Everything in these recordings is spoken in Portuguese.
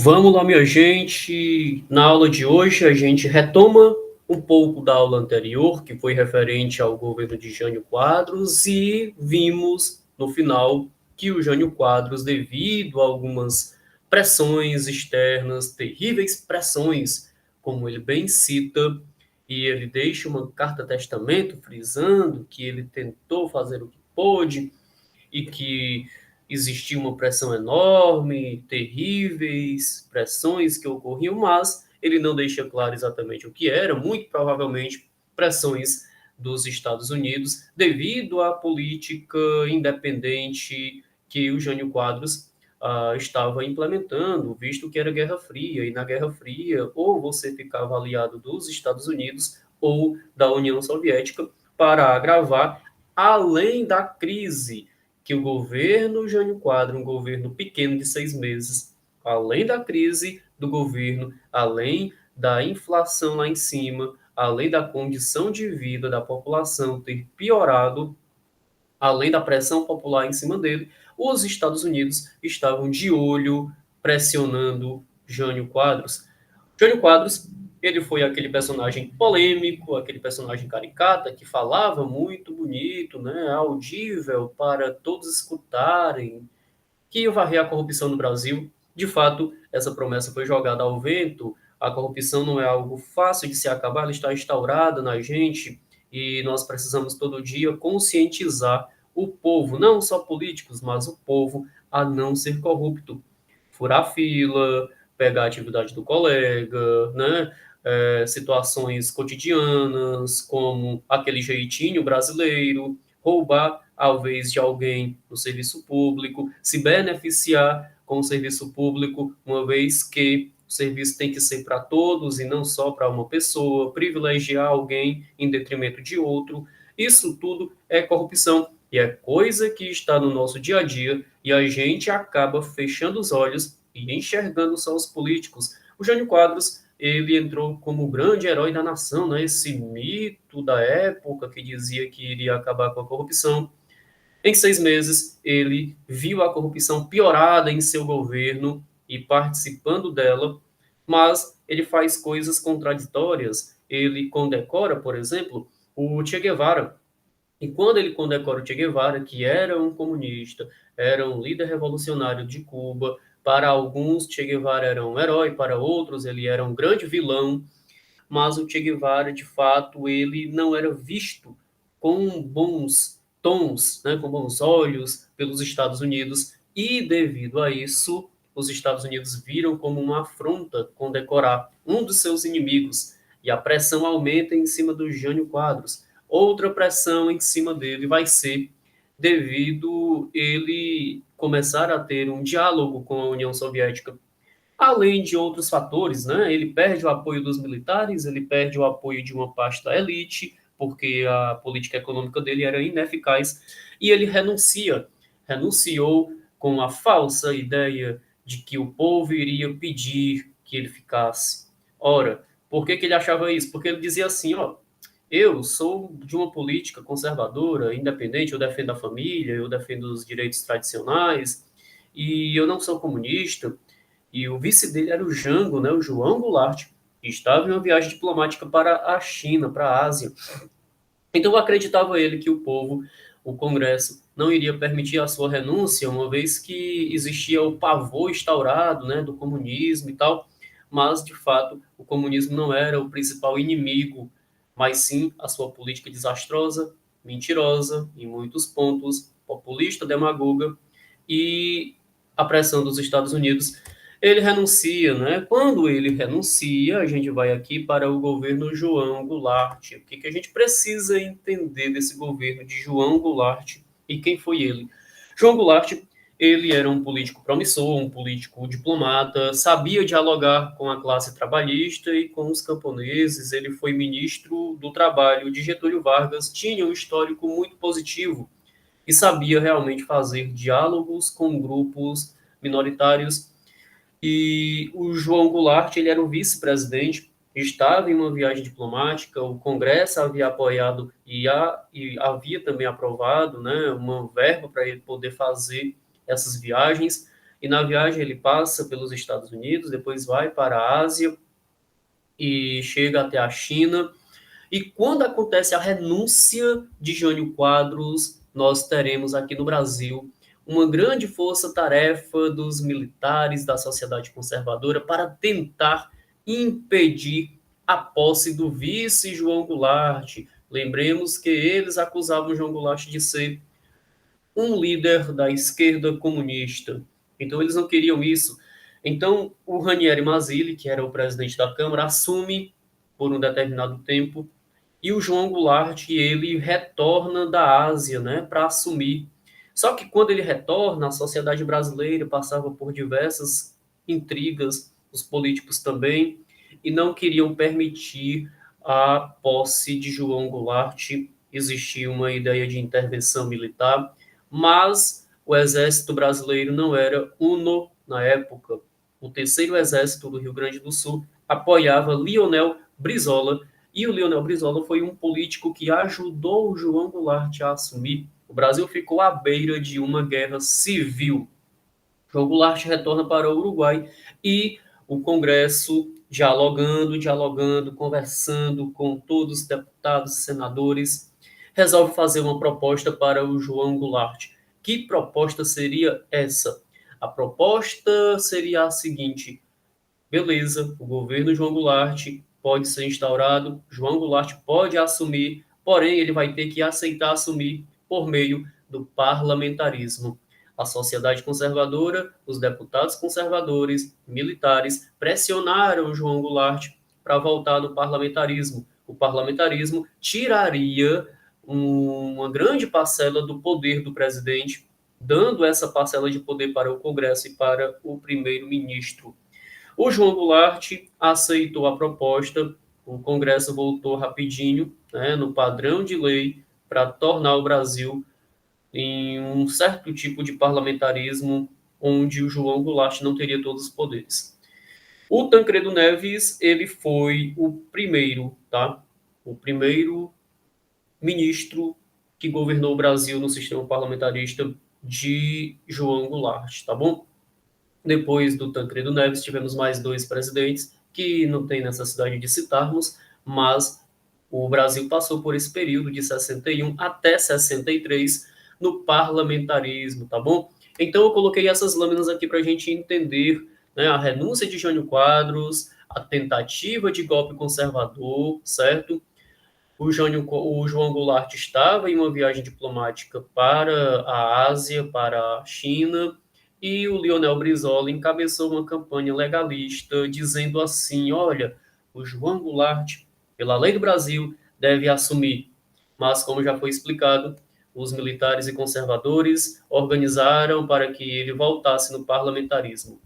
Vamos lá, minha gente. Na aula de hoje, a gente retoma um pouco da aula anterior, que foi referente ao governo de Jânio Quadros, e vimos no final que o Jânio Quadros, devido a algumas pressões externas, terríveis pressões, como ele bem cita, e ele deixa uma carta-testamento frisando que ele tentou fazer o que pôde e que existia uma pressão enorme, terríveis pressões que ocorriam, mas ele não deixa claro exatamente o que era, muito provavelmente pressões dos Estados Unidos, devido à política independente que o Jânio Quadros estava implementando, visto que era Guerra Fria, e na Guerra Fria, ou você ficava aliado dos Estados Unidos ou da União Soviética para agravar, além da crise que o governo Jânio Quadros, um governo pequeno de 6 meses, além da crise do governo, além da inflação lá em cima, além da condição de vida da população ter piorado, além da pressão popular em cima dele, os Estados Unidos estavam de olho, pressionando Jânio Quadros. Jânio Quadros, ele foi aquele personagem polêmico, aquele personagem caricata, que falava muito bonito, né, audível para todos escutarem, que ia varrer a corrupção no Brasil. De fato, essa promessa foi jogada ao vento. A corrupção não é algo fácil de se acabar, ela está instaurada na gente e nós precisamos todo dia conscientizar o povo, não só políticos, mas o povo, a não ser corrupto. Furar fila, pegar a atividade do colega, né? Situações cotidianas, como aquele jeitinho brasileiro, roubar ao vez de alguém no serviço público, se beneficiar com o serviço público, uma vez que o serviço tem que ser para todos e não só para uma pessoa, privilegiar alguém em detrimento de outro. Isso tudo é corrupção e é coisa que está no nosso dia a dia e a gente acaba fechando os olhos e enxergando só os políticos. O Jânio Quadros, ele entrou como o grande herói da nação, né? Esse mito da época que dizia que iria acabar com a corrupção. Em 6 meses, ele viu a corrupção piorada em seu governo e participando dela, mas ele faz coisas contraditórias. Ele condecora, por exemplo, o Che Guevara. E quando ele condecora o Che Guevara, que era um comunista, era um líder revolucionário de Cuba, para alguns Che Guevara era um herói, para outros ele era um grande vilão, mas o Che Guevara, de fato, ele não era visto com bons tons, né, com bons olhos pelos Estados Unidos, e devido a isso, os Estados Unidos viram como uma afronta condecorar um dos seus inimigos, e a pressão aumenta em cima do Jânio Quadros. Outra pressão em cima dele vai ser devido ele começar a ter um diálogo com a União Soviética, além de outros fatores, né? Ele perde o apoio dos militares, ele perde o apoio de uma parte da elite, porque a política econômica dele era ineficaz, e ele renunciou com a falsa ideia de que o povo iria pedir que ele ficasse. Ora, por que que ele achava isso? Porque ele dizia assim, ó, eu sou de uma política conservadora, independente, eu defendo a família, eu defendo os direitos tradicionais, e eu não sou comunista, e o vice dele era o Jango, né, o João Goulart, que estava em uma viagem diplomática para a China, para a Ásia. Então acreditava ele que o povo, o Congresso, não iria permitir a sua renúncia, uma vez que existia o pavor instaurado, né, do comunismo e tal, mas de fato o comunismo não era o principal inimigo, mas sim a sua política desastrosa, mentirosa, em muitos pontos, populista, demagoga, e a pressão dos Estados Unidos. Ele renuncia, né? Quando ele renuncia, a gente vai aqui para o governo João Goulart. O que que a gente precisa entender desse governo de João Goulart e quem foi ele? João Goulart, ele era um político promissor, um político diplomata, sabia dialogar com a classe trabalhista e com os camponeses. Ele foi ministro do Trabalho de Getúlio Vargas, tinha um histórico muito positivo e sabia realmente fazer diálogos com grupos minoritários. E o João Goulart, ele era o vice-presidente, estava em uma viagem diplomática, o Congresso havia apoiado e havia também aprovado, né, uma verba para ele poder fazer essas viagens. e na viagem ele passa pelos Estados Unidos, depois vai para a Ásia e chega até a China. E quando acontece a renúncia de Jânio Quadros, nós teremos aqui no Brasil uma grande força-tarefa dos militares da sociedade conservadora para tentar impedir a posse do vice João Goulart. Lembremos que eles acusavam João Goulart de ser um líder da esquerda comunista. Então eles não queriam isso. Então o Ranieri Mazzilli, que era o presidente da Câmara, assume por um determinado tempo e o João Goulart, ele retorna da Ásia, né, para assumir. Só que quando ele retorna, a sociedade brasileira passava por diversas intrigas, os políticos também, e não queriam permitir a posse de João Goulart. Existia uma ideia de intervenção militar, mas o exército brasileiro não era uno na época. O terceiro exército do Rio Grande do Sul apoiava Lionel Brizola, e o Lionel Brizola foi um político que ajudou o João Goulart a assumir. O Brasil ficou à beira de uma guerra civil. João Goulart retorna para o Uruguai e o Congresso, dialogando, conversando com todos os deputados e senadores, resolve fazer uma proposta para o João Goulart. Que proposta seria essa? A proposta seria a seguinte: beleza, o governo João Goulart pode ser instaurado, João Goulart pode assumir, porém ele vai ter que aceitar assumir por meio do parlamentarismo. A sociedade conservadora, os deputados conservadores, militares, pressionaram João Goulart para voltar no parlamentarismo. O parlamentarismo tiraria uma grande parcela do poder do presidente, dando essa parcela de poder para o Congresso e para o primeiro-ministro. O João Goulart aceitou a proposta, o Congresso voltou rapidinho, né, no padrão de lei, para tornar o Brasil em um certo tipo de parlamentarismo onde o João Goulart não teria todos os poderes. O Tancredo Neves, ele foi o primeiro, tá? O primeiro ministro que governou o Brasil no sistema parlamentarista de João Goulart, tá bom? Depois do Tancredo Neves, tivemos mais dois presidentes, que não tem necessidade de citarmos, mas o Brasil passou por esse período de 61 até 63 no parlamentarismo, tá bom? Então eu coloquei essas lâminas aqui para a gente entender, né, a renúncia de Jânio Quadros, a tentativa de golpe conservador, certo? O João Goulart estava em uma viagem diplomática para a Ásia, para a China, e o Lionel Brizola encabeçou uma campanha legalista dizendo assim: olha, o João Goulart, pela lei do Brasil, deve assumir. Mas, como já foi explicado, os militares e conservadores organizaram para que ele voltasse no parlamentarismo.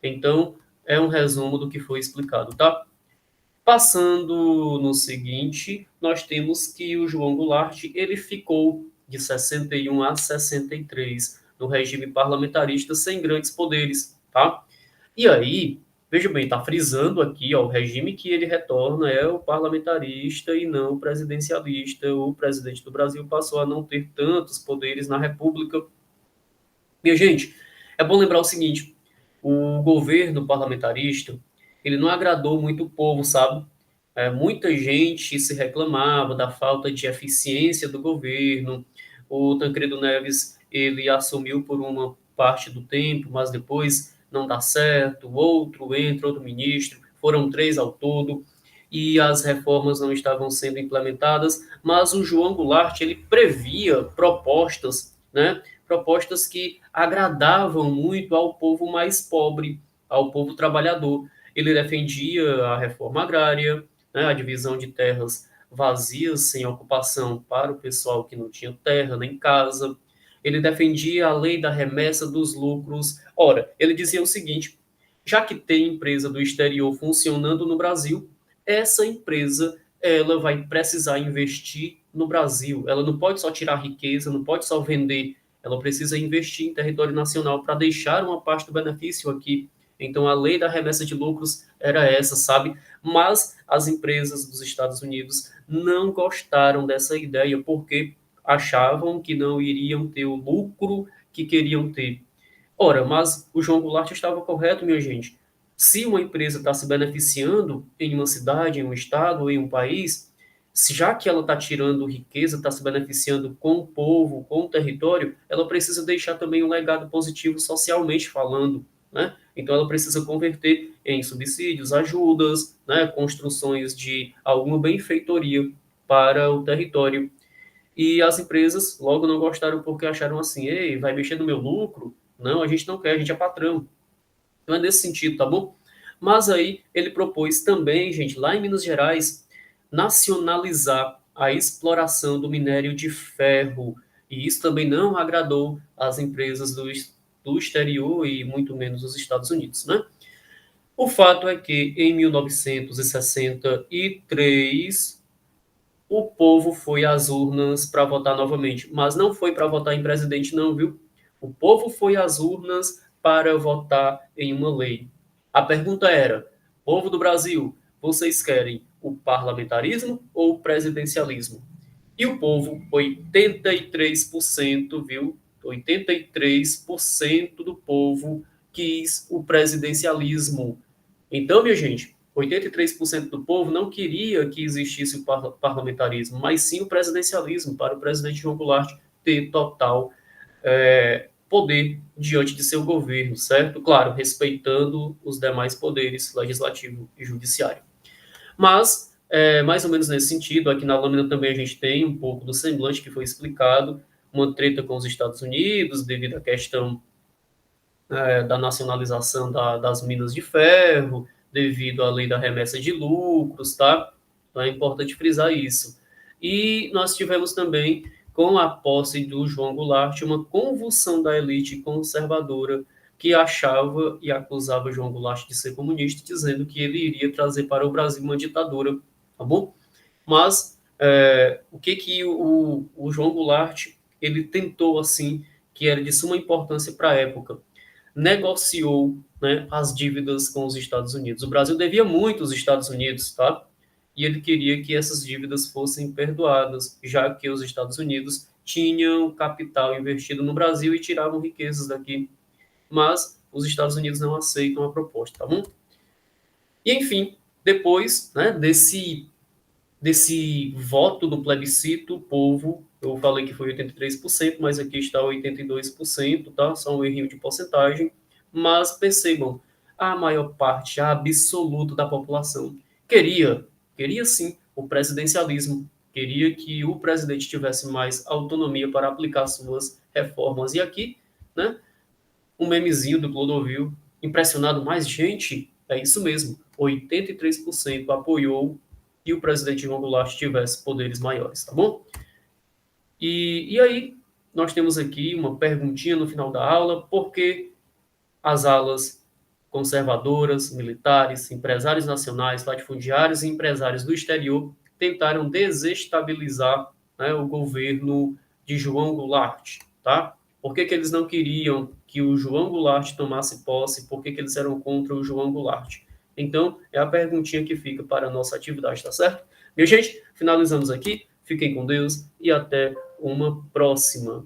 Então, é um resumo do que foi explicado, tá? Passando no seguinte, nós temos que o João Goulart ele ficou de 61 a 63 no regime parlamentarista sem grandes poderes, tá? E aí, veja bem, está frisando aqui, ó, o regime que ele retorna é o parlamentarista e não o presidencialista. O presidente do Brasil passou a não ter tantos poderes na República. Minha gente, é bom lembrar o seguinte: o governo parlamentarista ele não agradou muito o povo, sabe? Muita gente se reclamava da falta de eficiência do governo. O Tancredo Neves ele assumiu por uma parte do tempo, mas depois não dá certo. Outro entra, outro ministro. Foram três ao todo e as reformas não estavam sendo implementadas. Mas o João Goulart ele previa propostas, né? Propostas que agradavam muito ao povo mais pobre, ao povo trabalhador. Ele defendia a reforma agrária, né, a divisão de terras vazias, sem ocupação, para o pessoal que não tinha terra nem casa. Ele defendia a lei da remessa dos lucros. Ora, ele dizia o seguinte: já que tem empresa do exterior funcionando no Brasil, essa empresa ela vai precisar investir no Brasil. Ela não pode só tirar riqueza, não pode só vender. Ela precisa investir em território nacional para deixar uma parte do benefício aqui. Então, a lei da remessa de lucros era essa, sabe? Mas as empresas dos Estados Unidos não gostaram dessa ideia porque achavam que não iriam ter o lucro que queriam ter. Ora, mas o João Goulart estava correto, minha gente. Se uma empresa está se beneficiando em uma cidade, em um estado, em um país, já que ela está tirando riqueza, está se beneficiando com o povo, com o território, ela precisa deixar também um legado positivo socialmente falando, né? Então ela precisa converter em subsídios, ajudas, né, construções de alguma benfeitoria para o território. E as empresas logo não gostaram porque acharam assim, ei, vai mexer no meu lucro? Não, a gente não quer, a gente é patrão. Então é nesse sentido, tá bom? Mas aí ele propôs também, gente, lá em Minas Gerais, nacionalizar a exploração do minério de ferro. E isso também não agradou as empresas do exterior e muito menos os Estados Unidos, né? O fato é que em 1963 o povo foi às urnas para votar novamente, mas não foi para votar em presidente, não, viu? O povo foi às urnas para votar em uma lei. A pergunta era: povo do Brasil, vocês querem o parlamentarismo ou o presidencialismo? E o povo, 83%, viu? 83% do povo quis o presidencialismo. Então, minha gente, 83% do povo não queria que existisse o parlamentarismo, mas sim o presidencialismo, para o presidente João Goulart ter total poder diante de seu governo, certo? Claro, respeitando os demais poderes, legislativo e judiciário. Mas, mais ou menos nesse sentido, aqui na lâmina também a gente tem um pouco do semblante que foi explicado, uma treta com os Estados Unidos devido à questão da nacionalização das minas de ferro, devido à lei da remessa de lucros, tá? Então é importante frisar isso. E nós tivemos também, com a posse do João Goulart, uma convulsão da elite conservadora que achava e acusava João Goulart de ser comunista, dizendo que ele iria trazer para o Brasil uma ditadura, tá bom? Mas o que o João Goulart ele tentou assim, que era de suma importância para a época, negociou, né, as dívidas com os Estados Unidos. O Brasil devia muito aos Estados Unidos, tá? E ele queria que essas dívidas fossem perdoadas, já que os Estados Unidos tinham capital investido no Brasil e tiravam riquezas daqui. Mas os Estados Unidos não aceitam a proposta, tá bom? E enfim, depois, né, desse voto do plebiscito, o povo, eu falei que foi 83%, mas aqui está 82%, tá? Só um errinho de porcentagem. Mas percebam, a maior parte, a absoluta da população queria sim o presidencialismo, queria que o presidente tivesse mais autonomia para aplicar suas reformas. E aqui, né, um memezinho do Clodovil, impressionado mais gente, é isso mesmo, 83% apoiou que o presidente João Goulart tivesse poderes maiores, tá bom? E aí, nós temos aqui uma perguntinha no final da aula, por que as alas conservadoras, militares, empresários nacionais, latifundiários e empresários do exterior tentaram desestabilizar, né, o governo de João Goulart, tá? Por que eles não queriam que o João Goulart tomasse posse? Por que eles eram contra o João Goulart? Então, é a perguntinha que fica para a nossa atividade, tá certo? Minha gente, finalizamos aqui. Fiquem com Deus e até uma próxima.